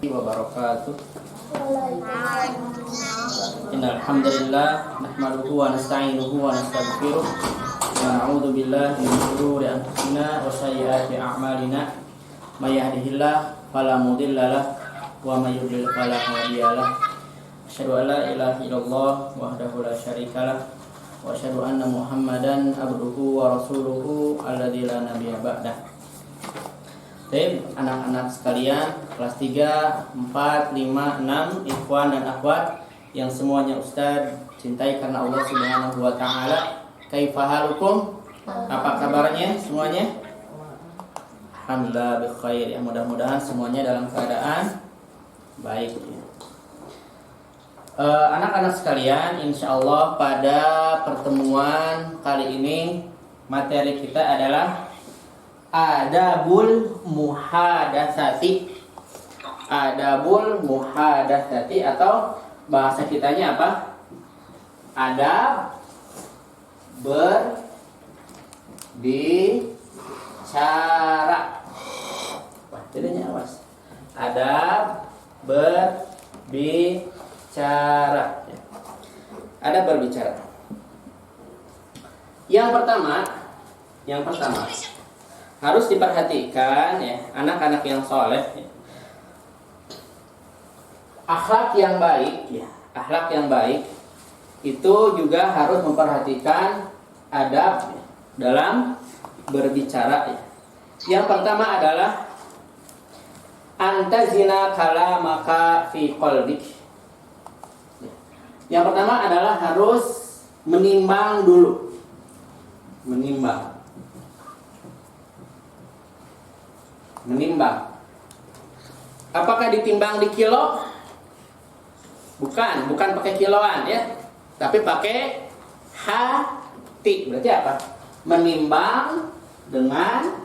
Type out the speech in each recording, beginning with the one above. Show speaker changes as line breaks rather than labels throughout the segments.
wabarakatuh. Innal hamdalillah nahmaduhu wa nasta'inuhu wa nastaghfiruh wa na'udzu billahi min shururi anfusina wa sayyiati a'malina. May yahdihillahu fala mudilla lahu wa may yudlil fala hadiya lahu. Asyhadu an la ilaha illallah wahdahu la syarika lahu wa asyhadu anna Muhammadan abduhu wa rasuluhu alladzi la nabiyya ba'dah. Baik, anak-anak sekalian, kelas 3, 4, 5, 6, ikhwan dan akhwat yang semuanya Ustaz cintai karena Allah Subhanahu wa taala. Kaifahalukum? Apa kabarnya semuanya? Alhamdulillah bikhair. Ya, mudah-mudahan semuanya dalam keadaan baik. Anak-anak sekalian, insyaallah pada pertemuan kali ini materi kita adalah Adabul muhadatsati. Adabul muhadatsati atau bahasa kitanya apa? Adab berbicara. Wah, jadinya awas. Adab berbicara. Adab berbicara. Yang pertama harus diperhatikan ya, anak-anak yang soleh ya. Akhlak yang baik ya, akhlak yang baik itu juga harus memperhatikan adab ya, dalam berbicara ya. Yang pertama adalah antazina kalamaka fi qalbik ya. Yang pertama adalah harus menimbang dulu. Menimbang. Apakah ditimbang di kilo? Bukan pakai kiloan ya, tapi pakai hati. Berarti apa? Menimbang dengan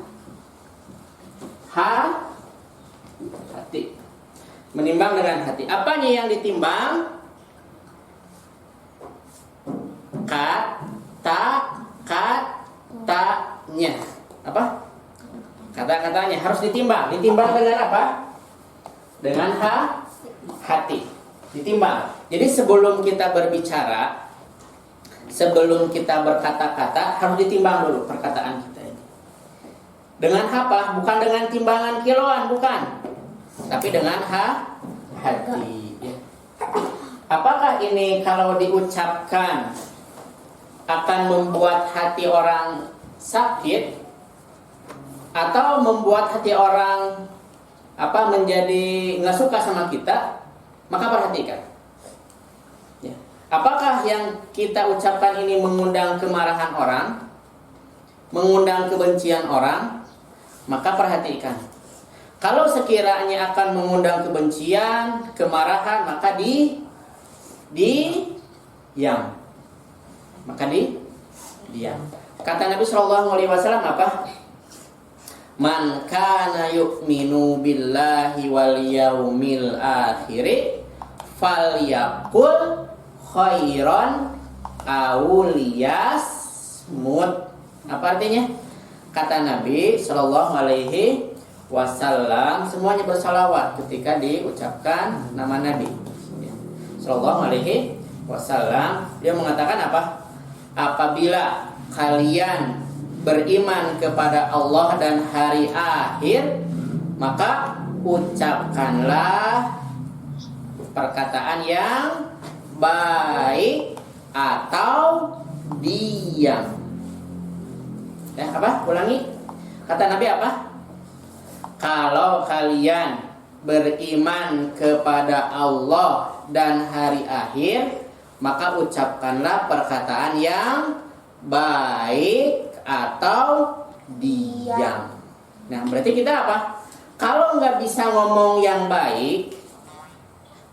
hati. Menimbang dengan hati. Apanya yang ditimbang? Katanya. Apa? Kata-katanya harus ditimbang. Ditimbang dengan apa? Dengan hati. Ditimbang. Jadi sebelum kita berbicara, sebelum kita berkata-kata, harus ditimbang dulu perkataan kita ini. Dengan apa? Bukan dengan timbangan kiloan, bukan. Tapi dengan hati. Ya. Apakah ini kalau diucapkan akan membuat hati orang sakit? Atau membuat hati orang menjadi nggak suka sama kita, maka perhatikan. Ya. Apakah yang kita ucapkan ini mengundang kemarahan orang, mengundang kebencian orang, maka perhatikan. Kalau sekiranya akan mengundang kebencian, kemarahan, maka diam. Maka diam. Kata Nabi SAW apa? Man kana yu'minu billahi wal yaumil akhir falyaqul khairan aw liyasmut. Apa artinya? Kata Nabi sallallahu alaihi wasallam, semuanya bersalawat ketika diucapkan nama Nabi sallallahu alaihi wasallam. Dia mengatakan apa? Apabila kalian beriman kepada Allah dan hari akhir, maka ucapkanlah perkataan yang baik atau diam. Ya, apa? Ulangi. Kata Nabi apa? Kalau kalian beriman kepada Allah dan hari akhir, maka ucapkanlah perkataan yang baik atau diam. Nah, berarti kita apa? Kalau nggak bisa ngomong yang baik,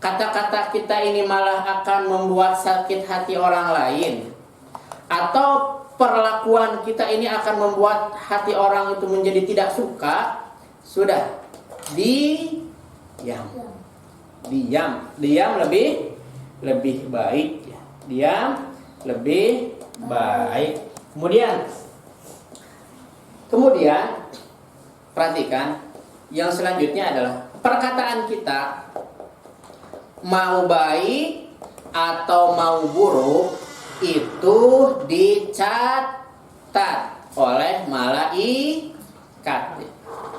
kata-kata kita ini malah akan membuat sakit hati orang lain, atau perlakuan kita ini akan membuat hati orang itu menjadi tidak suka, sudah diam. Diam lebih baik. Diam lebih baik. Kemudian perhatikan Yang selanjutnya adalah perkataan kita mau baik atau mau buruk itu dicatat oleh malaikat.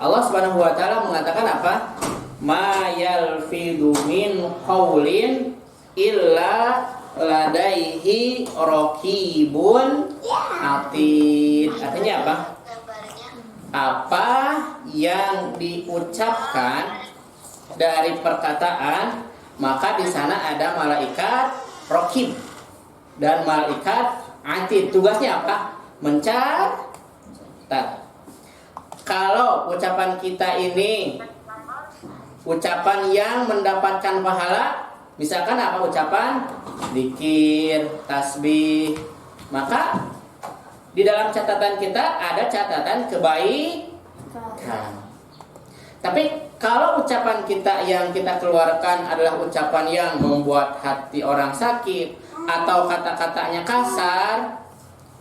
Allah Subhanahu wa taala mengatakan apa? Ma yalfidu min qaulin illa ladaihi raqibun atid. Artinya apa? Apa yang diucapkan dari perkataan, maka di sana ada malaikat raqib dan malaikat atid. Tugasnya apa? Mencatat. Kalau ucapan kita ini ucapan yang mendapatkan pahala, misalkan apa ucapan? Zikir, tasbih, maka di dalam catatan kita ada catatan kebaikan. Tapi kalau ucapan kita yang kita keluarkan adalah ucapan yang membuat hati orang sakit atau kata-katanya kasar,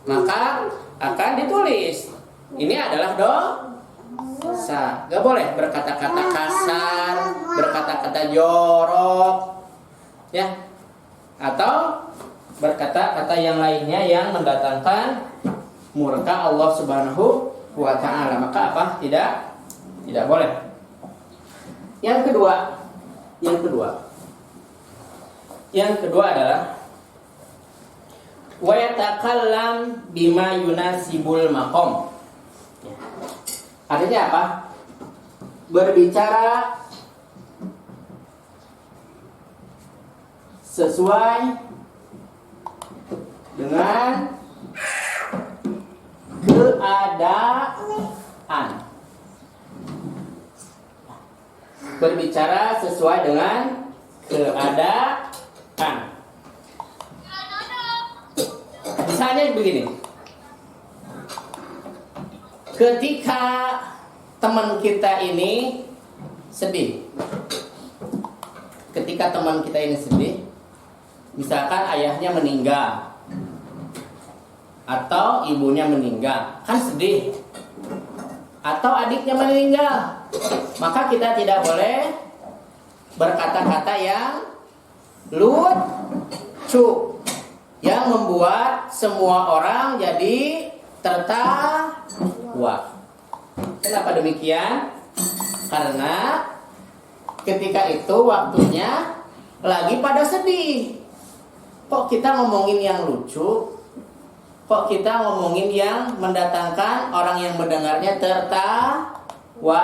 maka akan ditulis ini adalah dosa. Gak boleh berkata-kata kasar, berkata-kata jorok, ya, atau berkata-kata yang lainnya yang mendatangkan murka Allah Subhanahu wa taala. Maka apa? Tidak boleh. Yang kedua adalah wa yatakallam bima yunasibul maqam. Artinya apa? Berbicara sesuai dengan keadaan. Berbicara sesuai dengan keadaan. Misalnya begini. Ketika teman kita ini sedih. Ketika teman kita ini sedih, misalkan ayahnya meninggal atau ibunya meninggal, kan sedih. Atau adiknya meninggal, maka kita tidak boleh berkata-kata yang lucu yang membuat semua orang jadi tertawa. Kenapa demikian? Karena ketika itu waktunya lagi pada sedih. Kok kita ngomongin yang lucu? Kok kita ngomongin yang mendatangkan orang yang mendengarnya tertawa?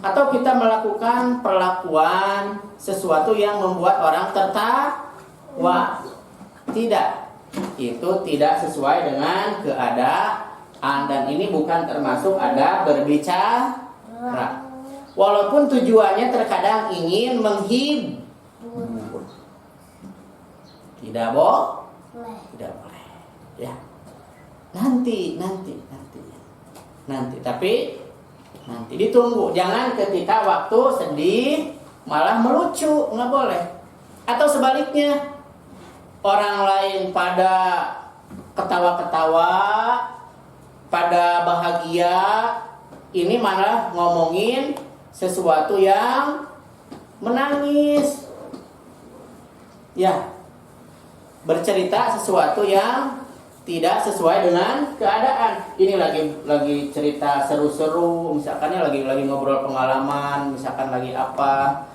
Atau kita melakukan perlakuan sesuatu yang membuat orang tertawa? Tidak. Itu tidak sesuai dengan keadaan. Dan ini bukan termasuk ada berbicara. Walaupun tujuannya terkadang ingin menghibur. Tidak boleh. Ya. Nanti. Tapi nanti ditunggu. Jangan ketika waktu sedih malah melucu, nggak boleh. Atau sebaliknya, orang lain pada ketawa-ketawa, pada bahagia, ini malah ngomongin sesuatu yang menangis. Ya, bercerita sesuatu yang tidak sesuai dengan keadaan. Ini lagi cerita seru-seru, misalkannya lagi ngobrol pengalaman, misalkan lagi apa,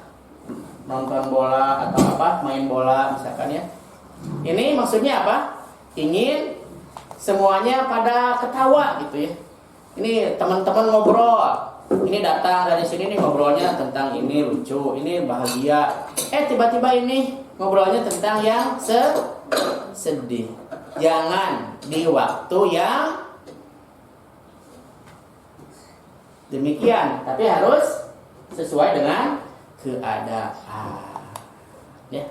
nonton bola atau apa, main bola misalkan ya. Ini maksudnya apa? Ingin semuanya pada ketawa gitu ya. Ini teman-teman ngobrol. Ini datang dari sini nih ngobrolnya tentang ini lucu, ini bahagia. Tiba-tiba ini ngobrolnya tentang yang sedih. Jangan di waktu yang demikian, tapi harus sesuai dengan keadaan. Ya.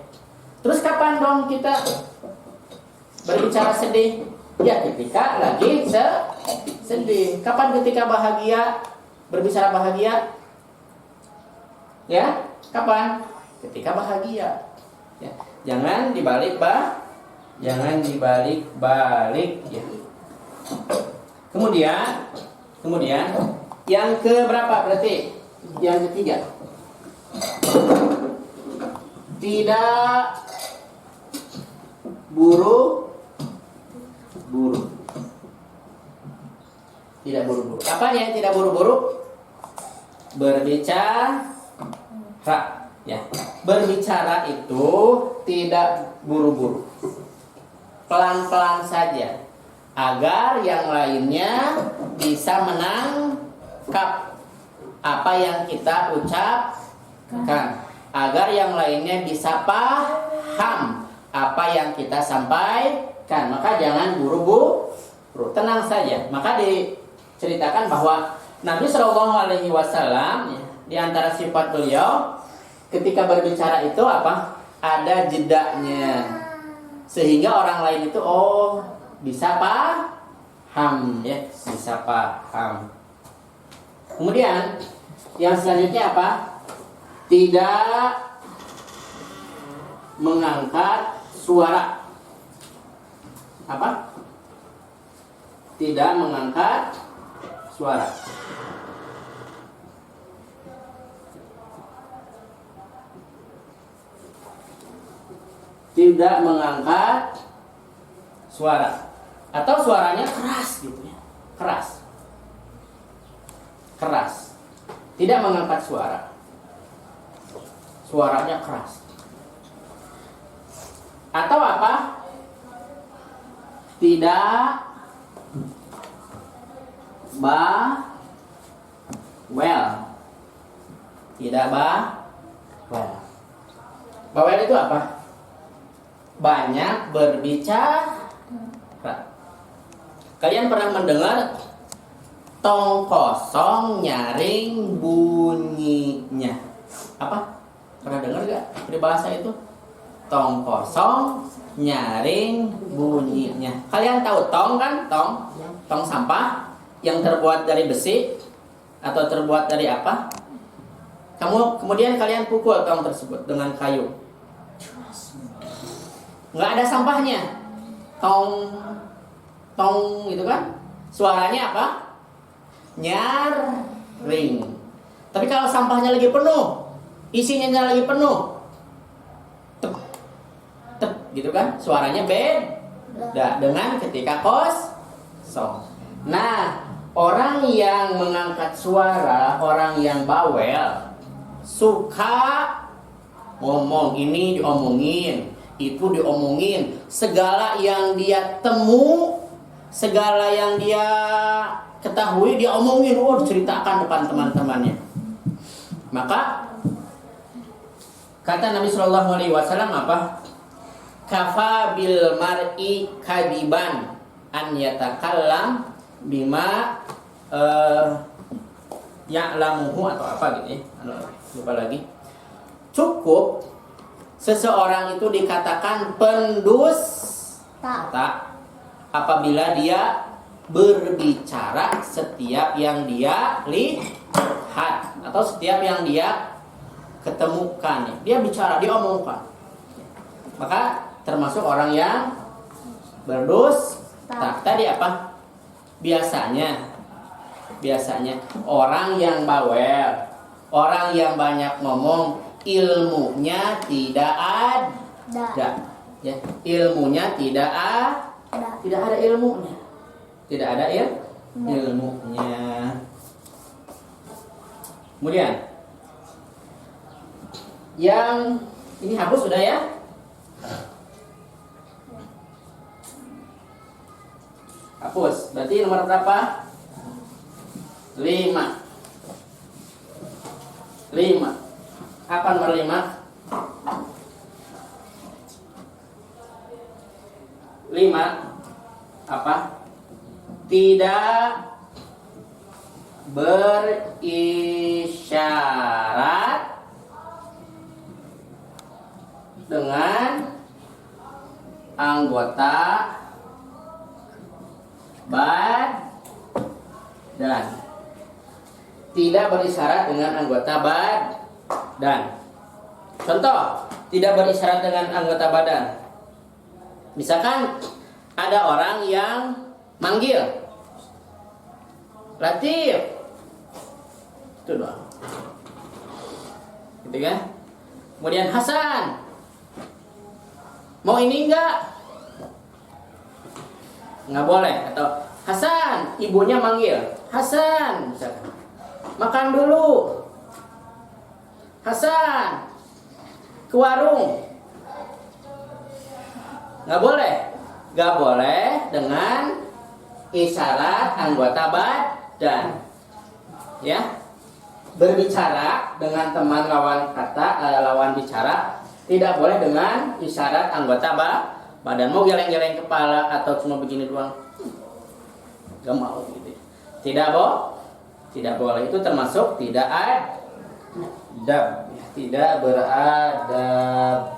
Terus kapan dong kita berbicara sedih? Ya ketika lagi sedih. Kapan ketika bahagia? Berbicara bahagia? Ya, kapan? Ketika bahagia. Ya. Jangan dibalik-balik ya. Kemudian yang ke berapa berarti? Yang ketiga, tidak buru-buru. Tidak buru-buru. Apa yang tidak buru-buru? Berbicara, ya. Berbicara itu tidak buru-buru. Pelan-pelan saja agar yang lainnya bisa menangkap apa yang kita ucapkan, agar yang lainnya bisa paham apa yang kita sampaikan. Maka jangan buru-buru, tenang saja. Maka diceritakan bahwa Nabi Shallallahu Alaihi Wasallam di antara sifat beliau ketika berbicara itu apa? Ada jedanya, sehingga orang lain itu bisa paham, ya, bisa paham. Kemudian yang selanjutnya apa? Tidak mengangkat suara. Apa? Tidak mengangkat suara. Tidak mengangkat suara, atau suaranya keras gitu ya, keras, tidak mengangkat suara, suaranya keras. Atau apa? Tidak bawel, tidak bawel. Bawel itu apa? Banyak berbicara. Kalian pernah mendengar tong kosong nyaring bunyinya? Apa? Pernah dengar gak peribahasa itu? Tong kosong nyaring bunyinya. Kalian tahu tong kan? Tong sampah yang terbuat dari besi atau terbuat dari apa? Kemudian kalian pukul tong tersebut dengan kayu. Nggak ada sampahnya, tong gitu kan, suaranya apa? Nyaring. Tapi kalau sampahnya lagi penuh, isinya lagi penuh, tep, gitu kan, suaranya beda dengan ketika kosong. Nah, orang yang mengangkat suara, orang yang bawel, suka ngomong, ini diomongin, itu diomongin, segala yang dia temu, segala yang dia ketahui dia omongin, diceritakan depan teman-temannya. Maka kata Nabi Shallallahu Alaihi Wasallam apa? Kafa bil mar'i kadiban an yatakallam bima ya'lamuhu atau apa gitu ya, lupa lagi. Cukup seseorang itu dikatakan pendusta apabila dia berbicara setiap yang dia lihat atau setiap yang dia ketemukan. Dia bicara, dia omongkan. Maka termasuk orang yang berdusta. Tadi apa? Biasanya orang yang bawel, orang yang banyak ngomong, ilmunya tidak ada. Ya, ilmunya tidak ada ilmunya. Tidak ada ilmunya. Kemudian yang ini hapus sudah ya? Hapus. Berarti nomor berapa? 5. Apa nomor 5? 5 apa? Tidak berisyarat dengan anggota badan. Tidak berisyarat dengan anggota badan. Contoh, tidak berisyarat dengan anggota badan. Misalkan ada orang yang manggil, Latif, itu doang. gitu kan? Kemudian Hasan, mau ini enggak? Nggak boleh. Atau Hasan, ibunya manggil Hasan, misalkan, makan dulu. Hasan, ke warung. Nggak boleh. Nggak boleh dengan isyarat anggota badan. Ya, berbicara dengan teman lawan kata, lawan bicara tidak boleh dengan isyarat anggota badan. Mau geleng-geleng kepala atau cuma begini doang, gak mau gitu. Tidak boleh. Itu termasuk tidak adab, tidak beradab.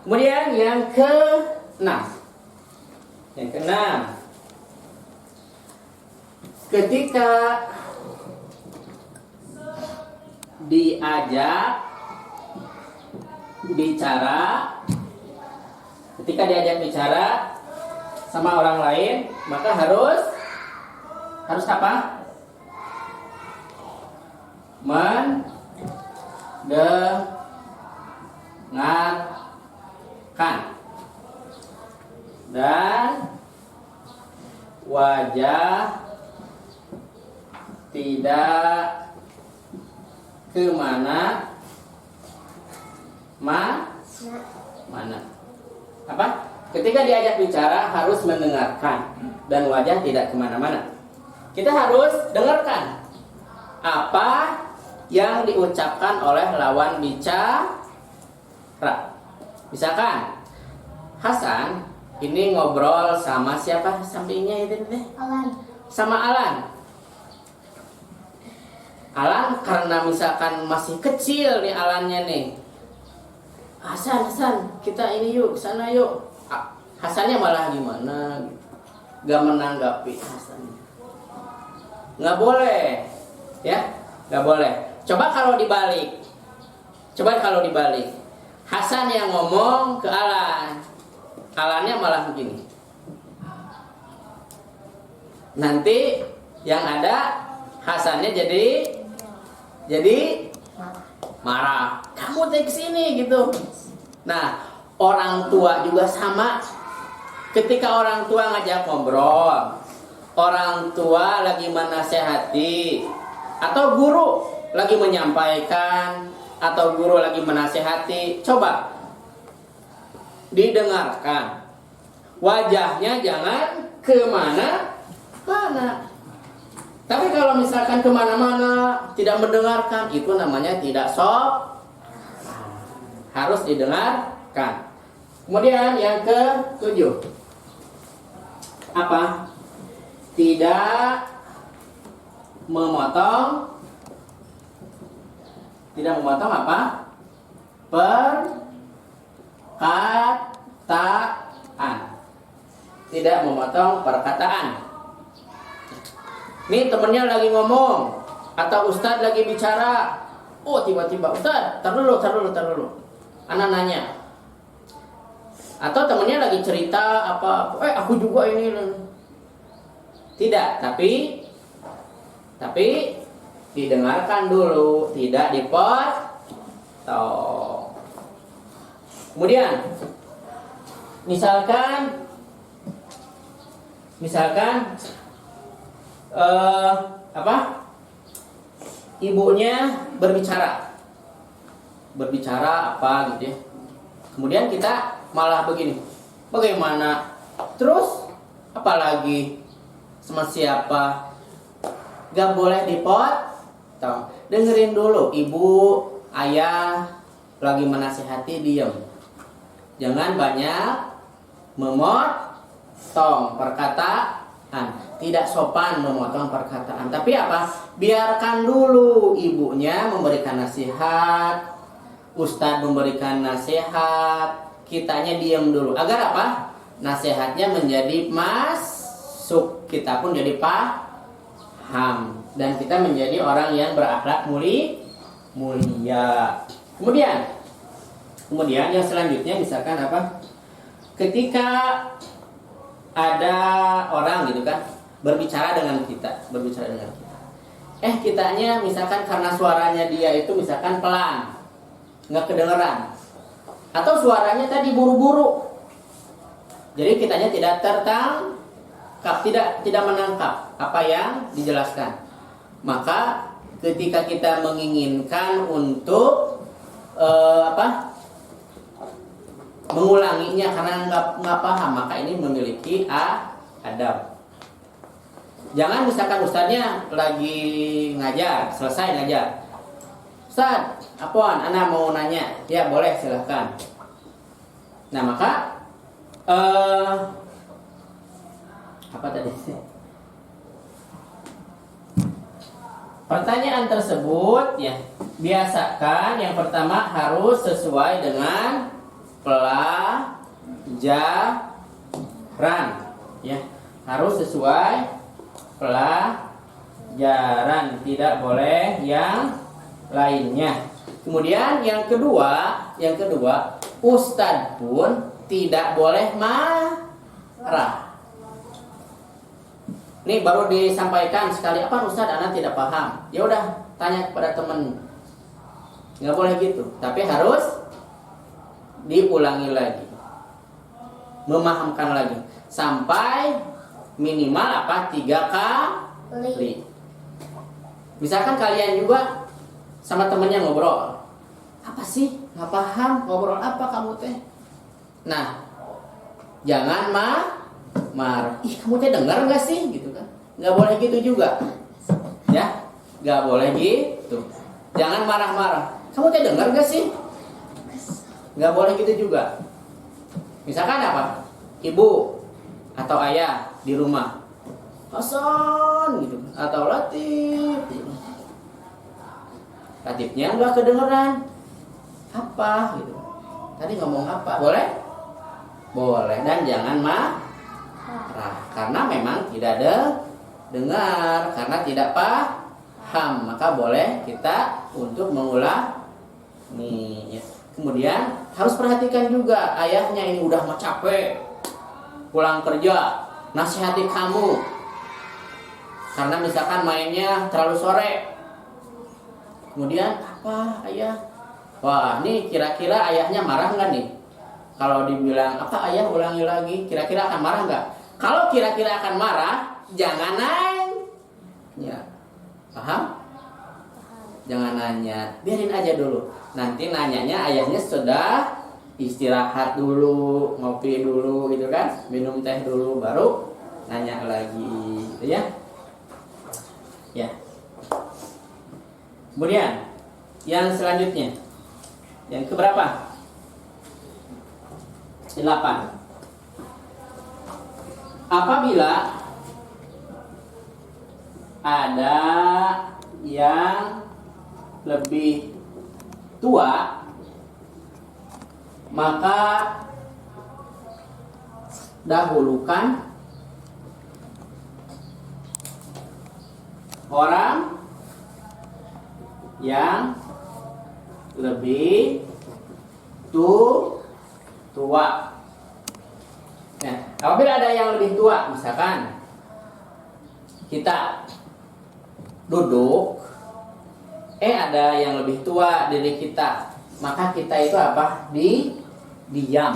Kemudian yang keenam, ketika diajak bicara sama orang lain, maka harus apa? Mendengarkan dan wajah tidak kemana mana. Apa? Ketika diajak bicara harus mendengarkan dan wajah tidak kemana-mana. Kita harus dengarkan apa yang diucapkan oleh lawan bicara. Misalkan Hasan ini ngobrol sama siapa sampingnya itu deh?
Alan.
Sama Alan. Alan karena misalkan masih kecil nih Alannya nih. Hasan, kita ini yuk, sana yuk. Hasannya malah gimana? Gak menanggapi Hasan. Nggak boleh, ya, nggak boleh. Coba kalau dibalik. Hasan yang ngomong ke Alan, Alannya malah begini. Nanti yang ada Hasannya jadi marah. Kamu take sini gitu. Nah, orang tua juga sama. Ketika orang tua ngajak ngobrol, orang tua lagi menasehati, atau guru lagi menyampaikan, atau guru lagi menasehati, coba didengarkan. Wajahnya jangan kemana-mana. Tapi kalau misalkan kemana-mana tidak mendengarkan, itu namanya tidak harus didengarkan. Kemudian yang ke-7, apa? Tidak memotong apa? Perkataan. Tidak memotong perkataan. Nih temennya lagi ngomong atau ustadz lagi bicara. Oh tiba-tiba ustadz, tar dulu. Anak nanya. Atau temennya lagi cerita apa? Aku juga ini. Tidak, tapi didengarkan dulu, tidak dipotong. Kemudian misalkan ibunya berbicara apa gitu ya. Kemudian kita malah begini, bagaimana? Terus apalagi sama siapa? Gak boleh dipotong. Dengerin dulu, ibu, ayah lagi menasihati, diam. Jangan banyak memotong perkataan. Tidak sopan memotong perkataan. Tapi apa? Biarkan dulu ibunya memberikan nasihat, ustadz memberikan nasihat, kitanya diam dulu. Agar apa? Nasihatnya menjadi masuk, kita pun jadi paham, dan kita menjadi orang yang berakhlak mulia. Kemudian yang selanjutnya misalkan apa? Ketika ada orang gitu kan berbicara dengan kita. kitanya misalkan karena suaranya dia itu misalkan pelan, nggak kedengeran, atau suaranya tadi buru-buru, jadi kitanya tidak tertangkap, tidak menangkap apa yang dijelaskan. Maka ketika kita menginginkan untuk mengulanginya karena nggak paham, maka ini memiliki adab. Jangan misalkan ustadznya lagi ngajar, selesai ngajar, Ustadz, apaan? Ana mau nanya. Ya boleh, silahkan. Nah maka apa tadi? Pertanyaan tersebut ya biasakan yang pertama harus sesuai dengan pelajaran, ya harus sesuai pelajaran, tidak boleh yang lainnya. Kemudian yang kedua, ustadz pun tidak boleh marah. Ini baru disampaikan sekali, apa ustadz, anak tidak paham. Ya udah, tanya kepada teman. Nggak boleh gitu, tapi harus diulangi lagi, memahamkan lagi sampai minimal 3 kali. Misalkan kalian juga sama temennya ngobrol, apa sih nggak paham, ngobrol apa kamu teh? Nah, jangan marah. Ih, kamu teh dengar nggak sih, gitu kan? Nggak boleh gitu juga, ya, nggak boleh gitu. Jangan marah-marah. Kamu teh dengar nggak sih? Nggak boleh gitu juga. Misalkan apa? Ibu atau ayah di rumah, Hasan gitu, atau Latif. Latifnya nggak kedengeran. Apa gitu? Tadi ngomong apa? Boleh? Boleh, dan jangan marah karena memang tidak ada dengar, karena tidak paham, maka boleh kita untuk mengulang nih. Kemudian harus perhatikan juga ayahnya, ini udah mau capek pulang kerja, nasihati kamu karena misalkan mainnya terlalu sore. Kemudian apa ayah? Wah, ini kira-kira ayahnya marah nggak nih? Kalau dibilang apa ayah ulangi lagi, kira-kira akan marah nggak? Kalau kira-kira akan marah, jangan nanya. Paham? Jangan nanya, biarin aja dulu. Nanti nanyanya ayahnya sudah istirahat dulu, ngopi dulu gitu kan, minum teh dulu, baru nanya lagi, gitu ya. Ya. Kemudian yang selanjutnya, yang keberapa? 8. Apabila ada yang lebih tua, maka dahulukan orang yang lebih tua. Nah, apabila ada yang lebih tua, misalkan kita duduk, ada yang lebih tua dari kita, maka kita itu apa? Diam.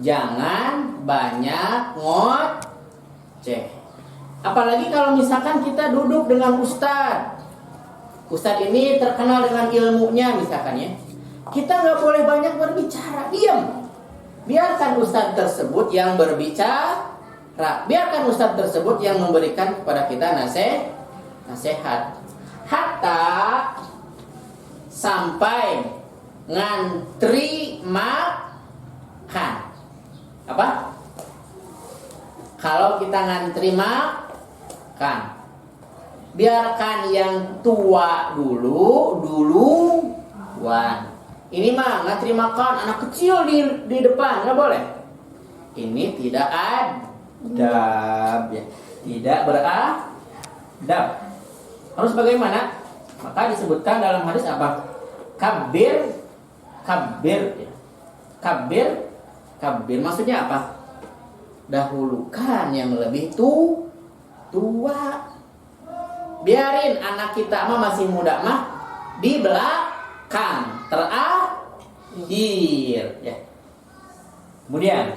Jangan banyak ngoceh. Apalagi kalau misalkan kita duduk dengan ustadz. Ustadz ini terkenal dengan ilmunya misalkan ya. Kita nggak boleh banyak berbicara, diam. Biarkan ustadz tersebut yang berbicara. Biarkan ustadz tersebut yang memberikan kepada kita nasihat. Hatta sampai ngantri makan. Apa? Kalau kita ngantri makan, biarkan yang tua duluan. Ini mah ngantri makan, anak kecil di depan, nggak boleh. Ini tidak adab, ya. Tidak beradab. Harus bagaimana? Maka disebutkan dalam hadis apa? Kabir. Kabir maksudnya apa? Dahulukan yang lebih tua. biarin anak kita mah masih muda mah di belakang terakhir ya. Kemudian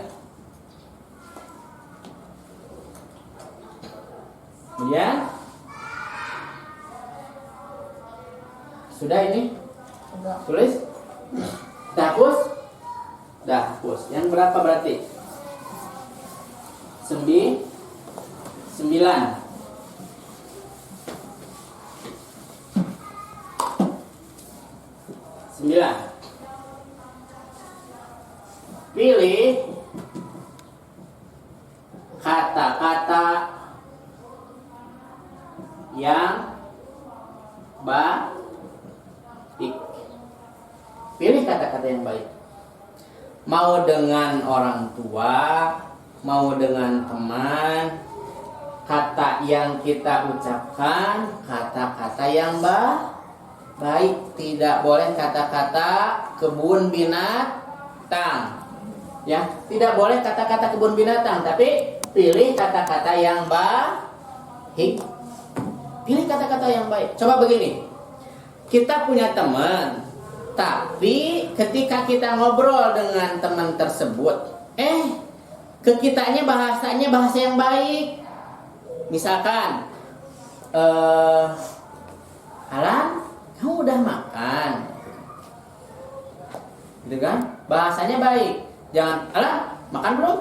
sudah ini tulis dah hapus. Yang berapa berarti? 9. Pilih kata-kata yang baik. Pilih kata-kata yang baik. Mau dengan orang tua, mau dengan teman, kata yang kita ucapkan kata-kata yang baik. Tidak boleh kata-kata kebun binatang. Ya, tidak boleh kata-kata kebun binatang, tapi pilih kata-kata yang baik. Pilih kata-kata yang baik. Coba begini. Kita punya teman, tapi ketika kita ngobrol dengan teman tersebut, ke kitanya bahasanya bahasa yang baik. Misalkan, Alan, kamu udah makan? Gitu kan? Bahasanya baik. Jangan, Alan, makan belum?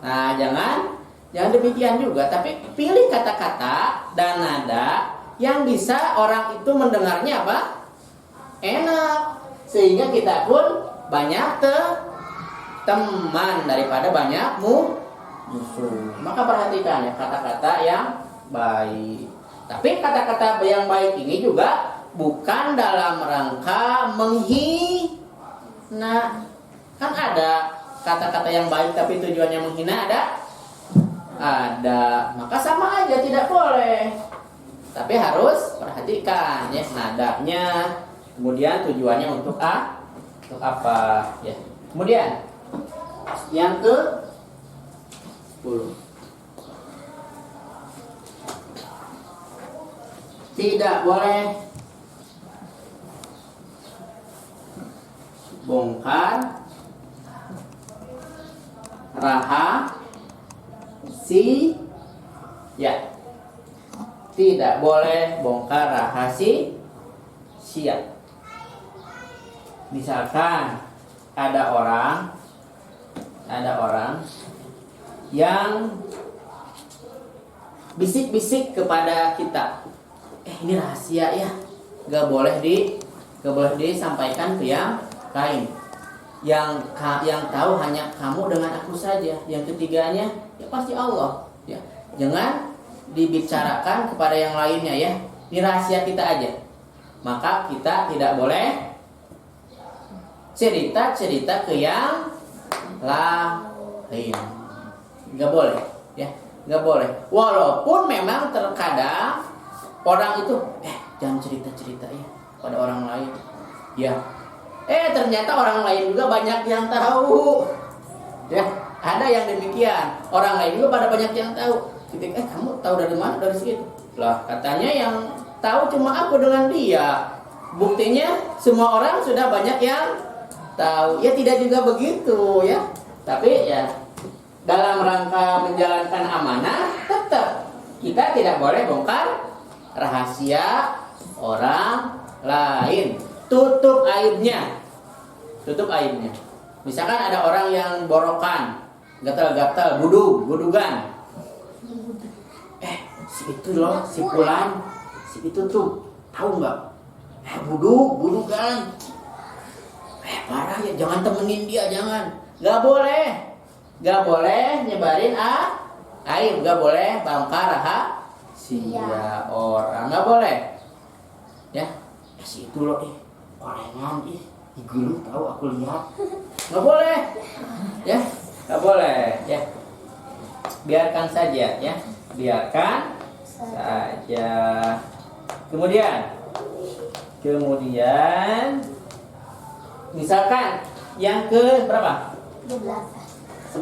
Nah, jangan demikian juga. Tapi pilih kata-kata dan nada yang bisa orang itu mendengarnya apa? Enak. Sehingga kita pun banyak teman daripada banyak musuh. Maka perhatikan ya kata-kata yang baik. Tapi kata-kata yang baik ini juga bukan dalam rangka menghina. Kan ada kata-kata yang baik tapi tujuannya menghina, ada. Maka sama aja tidak boleh. Tapi harus perhatikan ya nadanya. Kemudian tujuannya untuk apa ya. Kemudian yang ke 10. Tidak boleh bongkar rahasia. Tidak boleh bongkar rahasia. Misalkan ada orang yang bisik-bisik kepada kita. Ini rahasia ya. Gak boleh disampaikan ke yang lain. Yang tahu hanya kamu dengan aku saja. Yang ketiganya ya pasti Allah ya. Jangan dibicarakan kepada yang lainnya ya. Ini rahasia kita aja. Maka kita tidak boleh cerita ke yang lain. Gak boleh ya. Gak boleh. Walaupun memang terkadang orang itu jangan cerita ya pada orang lain. Ya. Ternyata orang lain juga banyak yang tahu. Ya, ada yang demikian. Orang lain juga pada banyak yang tahu. Kamu tahu dari mana? Dari situ. Lah, katanya yang tahu cuma aku dengan dia. Buktinya semua orang sudah banyak yang tahu. Ya tidak juga begitu ya. Tapi ya dalam rangka menjalankan amanah tetap kita tidak boleh bongkar rahasia orang lain. Tutup aibnya. Misalkan ada orang yang borokan, gatal-gatal, budugan. Si itu loh, si Fulan, si itu tuh, tahu nggak? Budugan. Parah ya, jangan temenin dia, jangan. Gak boleh nyebarin aib, gak boleh bongkar rahasia orang, gak boleh. Ya, si itu loh, korengan, gulu tahu aku lihat. Nggak boleh ya, nggak boleh ya. Biarkan saja ya, biarkan saja. Kemudian misalkan yang ke berapa? 11.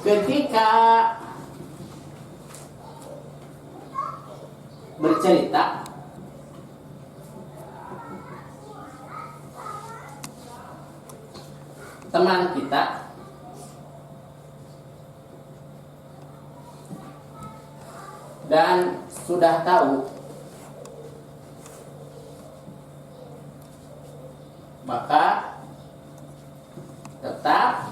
ketika bercerita teman kita dan sudah tahu, maka tetap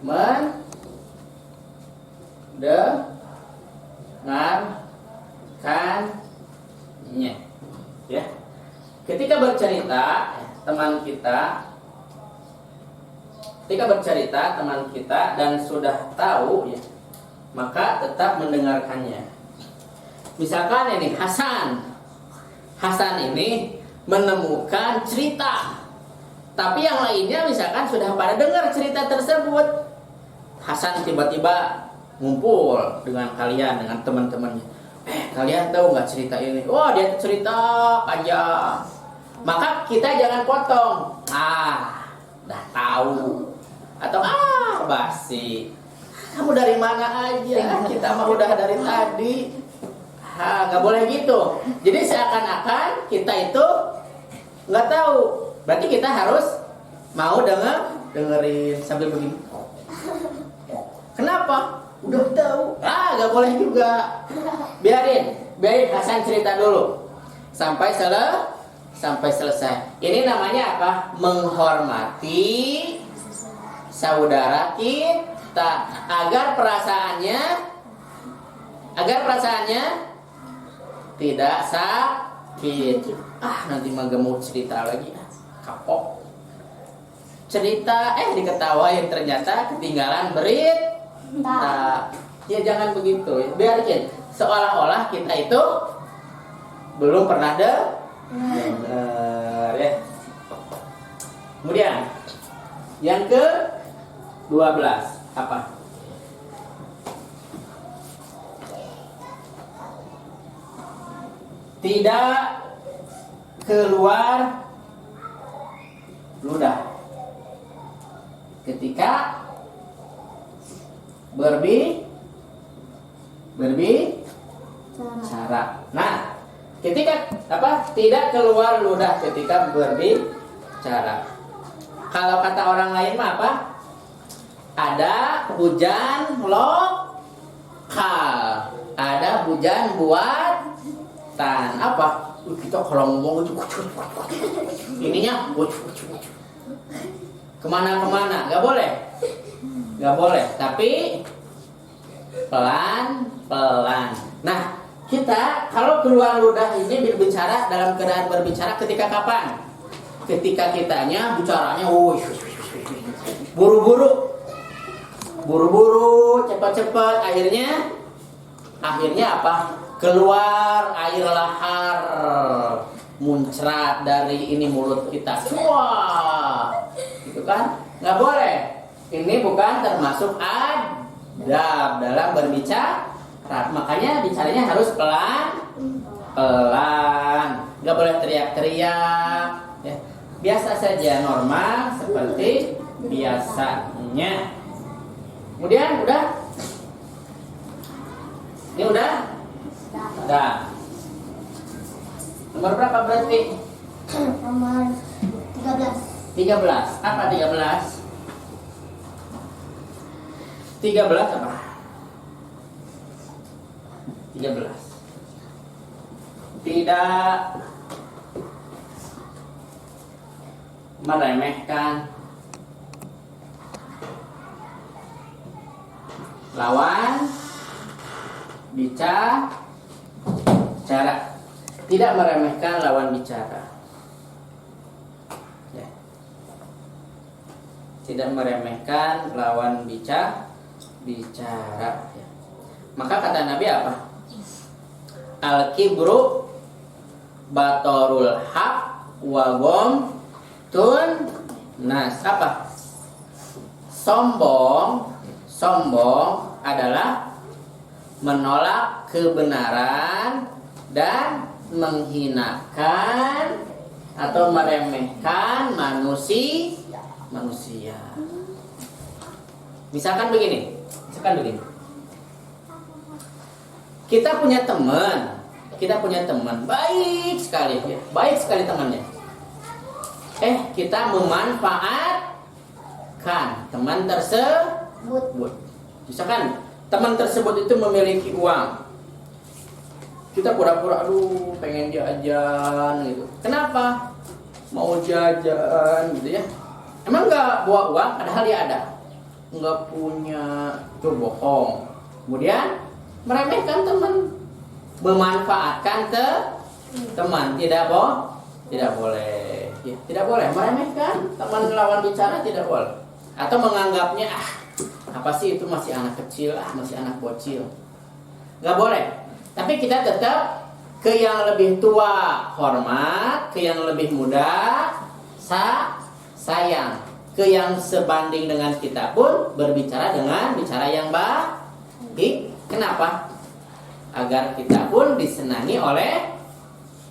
mendengarkannya. Ya. Ketika bercerita teman kita dan sudah tahu, ya, maka tetap mendengarkannya. Misalkan ini Hasan ini menemukan cerita, tapi yang lainnya misalkan sudah pada dengar cerita tersebut. Hasan tiba-tiba ngumpul dengan kalian, dengan teman-temannya. Kalian tahu nggak cerita ini? Wah, dia cerita panjang. Maka kita jangan potong. Dah tahu. Atau basi. Kamu dari mana aja? Kita mah udah dari tadi. Nggak boleh gitu. Jadi seakan-akan kita itu nggak tahu. Berarti kita harus mau dengerin sambil begini. Kenapa? Udah tahu. Nggak boleh juga. Biarin Hasan cerita dulu sampai selesai. Ini namanya apa? Menghormati saudara kita agar perasaannya tidak sakit. Nanti mah mau cerita lagi, kapok. Cerita diketawain, ternyata ketinggalan berita. Ya jangan begitu, ya. Biarin seolah-olah kita itu belum pernah dengar, ya. Kemudian yang ke-12 apa? Tidak keluar ludah ketika berbicara. Nah, ketika tidak keluar ludah ketika berbicara. Kalau kata orang lain mah apa? Ada hujan lokal, ada hujan buatan. Apa? Kita kalau ngomong itu ininya kemana-kemana, nggak boleh. Tapi pelan-pelan. Nah, kita kalau keluar ludah ini berbicara dalam keadaan berbicara ketika kapan? Ketika kitanya bicaranya buru-buru, cepat-cepat, akhirnya apa? Keluar air lahar muncrat dari ini mulut kita. Wah, gitu kan? Nggak boleh. Ini bukan termasuk adab dalam berbicara. Makanya bicaranya harus pelan, nggak boleh teriak-teriak. Ya. Biasa saja, normal seperti biasanya. Kemudian ini udah. Nomor berapa berarti?
Nomor 13.
13. Apa 13? 13 apa? 13. Tidak meremehkan lawan bicara. Tidak meremehkan lawan bicara. Ya. Tidak meremehkan lawan bicara. Ya. Maka kata Nabi apa? Al-kibru batorul haq wa ghamtun nas. Apa? Sombong adalah menolak kebenaran dan menghinakan atau meremehkan manusia. Misalkan begini. Kita punya teman baik sekali, ya. Baik sekali temannya. Kita memanfaatkan teman tersebut. Misalkan teman tersebut itu memiliki uang. Kita pura-pura, aduh, pengen jajan gitu. Kenapa? Mau jajan gitu ya. Emang nggak bawa uang, padahal dia ada. Nggak punya, itu bohong. Kemudian meremehkan teman, memanfaatkan teman, tidak boleh, ya, tidak boleh meremehkan teman lawan bicara, tidak boleh. Atau menganggapnya apa sih itu masih anak kecil, masih anak bocil, nggak boleh. Tapi kita tetap ke yang lebih tua hormat, ke yang lebih muda sayang, ke yang sebanding dengan kita pun berbicara dengan bicara yang baik. Kenapa? Agar kita pun disenangi oleh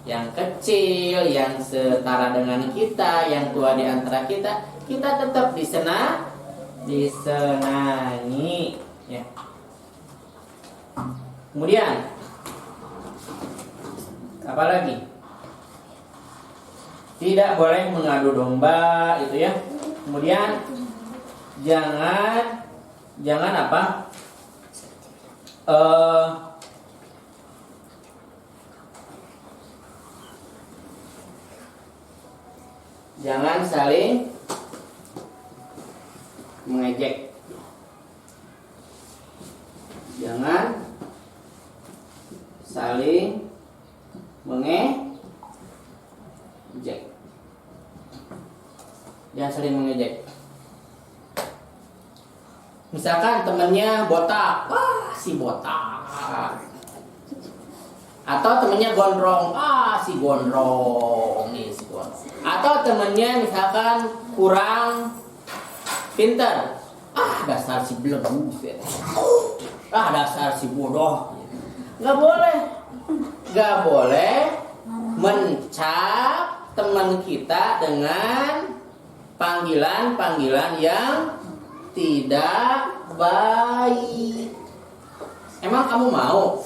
yang kecil, yang setara dengan kita, yang tua di antara kita. Kita tetap disenangi, ya. Kemudian apa lagi? Tidak boleh mengadu domba, itu ya. Kemudian jangan apa? Jangan saling mengejek. Jangan saling mengejek. Jangan saling mengejek. Misalkan temennya botak, si botak. Atau temennya gondrong, si gondrong, nih si gondrong. Atau temennya misalkan kurang pintar, dasar si belenggu, dasar si bodoh. Nggak boleh mencap teman kita dengan panggilan yang tidak baik. Emang kamu mau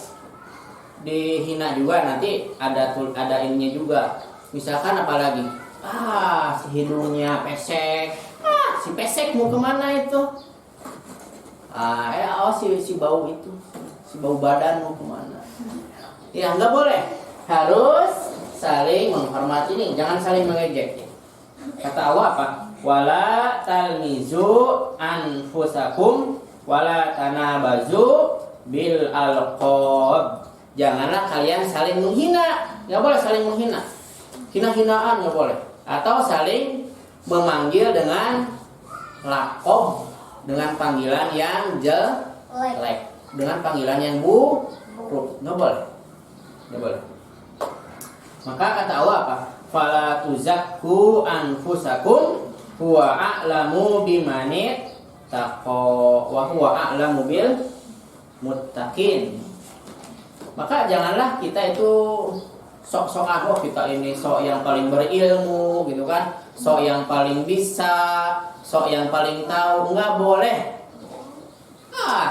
dihina juga? Nanti ada ininya juga. Misalkan apalagi, si hidungnya pesek, si pesek mau kemana itu? Si bau itu, si bau badan mau kemana? Ya nggak boleh. Harus saling menghormati nih, jangan saling mengejek. Kata Allah apa? Wala talmizu anfusakum wala tanabazu bil alqab. Janganlah kalian saling menghina. Nggak boleh saling menghina. Hina-hinaan nggak boleh. Atau saling memanggil dengan laqab, dengan panggilan yang jelek, dengan panggilan yang buruk. Nggak boleh. Maka kata Allah apa? Fala tuzakku anfusakum huwa a'lamu bimanit taqwa wa huwa a'lamu bil muttaqin. Maka janganlah kita itu sok-sokan, kita ini sok yang paling berilmu gitu kan, sok yang paling bisa, sok yang paling tahu. Enggak boleh.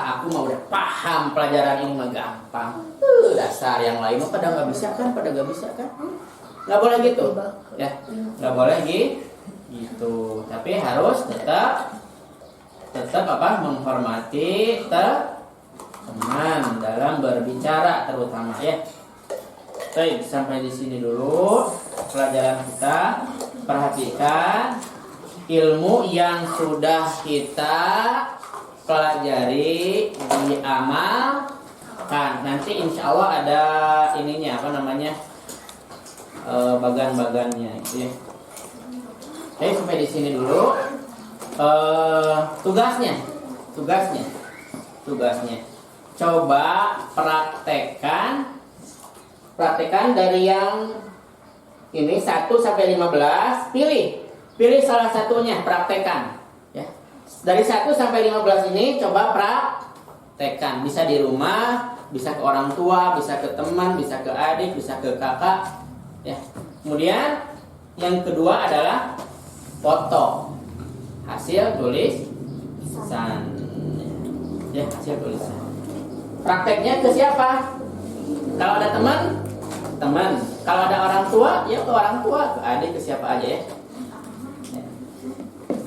Aku mah udah paham pelajaran ini mah gampang. Dasar yang lain mah pada nggak bisa kan? Nggak boleh gitu, ya. Nggak boleh gitu. Tapi harus tetap menghormati teman dalam berbicara terutama, ya. Baik, sampai di sini dulu pelajaran kita. Perhatikan ilmu yang sudah kita pelajari, diamalkan. Nanti insya Allah ada ininya, bagan-bagannya gitu ya. Oke, sampai di sini dulu. Tugasnya. Coba praktekkan dari yang ini 1 sampai 15. Pilih salah satunya, praktekkan. Ya. Dari 1 sampai 15 ini coba praktekkan. Bisa di rumah, bisa ke orang tua, bisa ke teman, bisa ke adik, bisa ke kakak. Ya. Kemudian yang kedua adalah foto hasil tulisan. Ya, hasil tulisan. Prakteknya ke siapa? Kalau ada teman, teman. Kalau ada orang tua, ya ke orang tua, ke adik, ke siapa aja ya.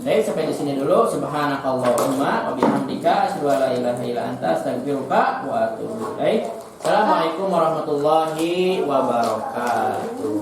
Baik, sampai di sini dulu. Subhanakallahumma wa bihamdika asyhadu an la ilaha illa anta astaghfiruka wa atubu ilaik. Assalamualaikum warahmatullahi wabarakatuh.